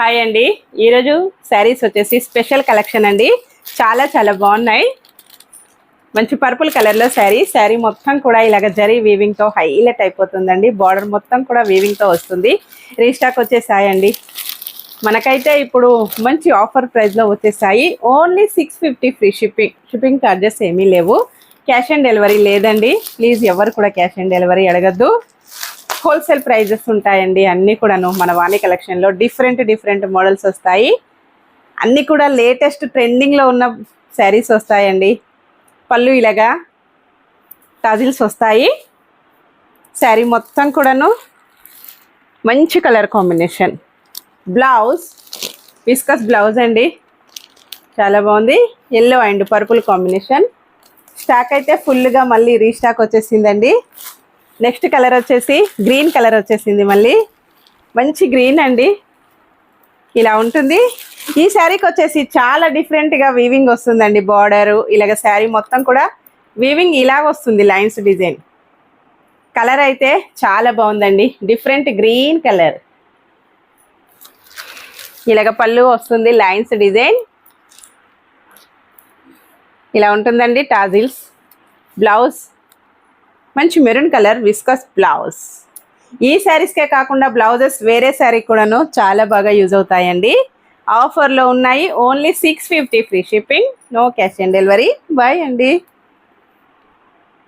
Hi అండి. ఈరోజు శారీస్ వచ్చేసి స్పెషల్ కలెక్షన్ అండి. చాలా చాలా బాగున్నాయి. మంచి పర్పుల్ కలర్లో శారీ మొత్తం కూడా ఇలాగ జరీ వీవింగ్తో హైలైట్ అయిపోతుందండి. బార్డర్ మొత్తం కూడా వీవింగ్తో వస్తుంది. రీస్టాక్ వచ్చేసాయండి. మనకైతే ఇప్పుడు మంచి ఆఫర్ ప్రైస్లో వచ్చేసాయి. ఓన్లీ 650 ఫ్రీ షిప్పింగ్ ఛార్జెస్ ఏమీ లేవు. క్యాష్ ఆన్ డెలివరీ లేదండి. ప్లీజ్ ఎవరు కూడా క్యాష్ ఆన్ డెలివరీ అడగద్దు. హోల్సేల్ ప్రైజెస్ ఉంటాయండి. అన్నీ కూడాను మన వాణి కలెక్షన్లో డిఫరెంట్ మోడల్స్ వస్తాయి. అన్నీ కూడా లేటెస్ట్ ట్రెండింగ్లో ఉన్న శారీస్ వస్తాయండి. పళ్ళు ఇలాగా టాజిల్స్ వస్తాయి. శారీ మొత్తం కూడాను మంచి colour combination. Blouse viscous blouse అండి, చాలా బాగుంది. Yellow and purple combination. Stock అయితే ఫుల్గా మళ్ళీ రీస్టాక్ వచ్చేసిందండి. నెక్స్ట్ కలర్ వచ్చేసి గ్రీన్ కలర్ వచ్చేసింది. మళ్ళీ మంచి గ్రీన్ అండి, ఇలా ఉంటుంది. ఈ శారీకి వచ్చేసి చాలా డిఫరెంట్గా వీవింగ్ వస్తుందండి. బార్డరు ఇలాగ శారీ మొత్తం కూడా వీవింగ్ ఇలాగ వస్తుంది, లైన్స్ డిజైన్. కలర్ అయితే చాలా బాగుందండి, డిఫరెంట్ గ్రీన్ కలర్. ఇలాగ పళ్ళు వస్తుంది, లైన్స్ డిజైన్ ఇలా ఉంటుందండి. టాజిల్స్. బ్లౌజ్ మంచి మెరూన్ కలర్ విస్కస్ బ్లౌజ్. ఈ శారీస్కే కాకుండా బ్లౌజెస్ వేరే శారీ కూడాను చాలా బాగా యూజ్ అవుతాయండి. ఆఫర్లో ఉన్నాయి. Only 650 free shipping, no cash on delivery. Buy అండి.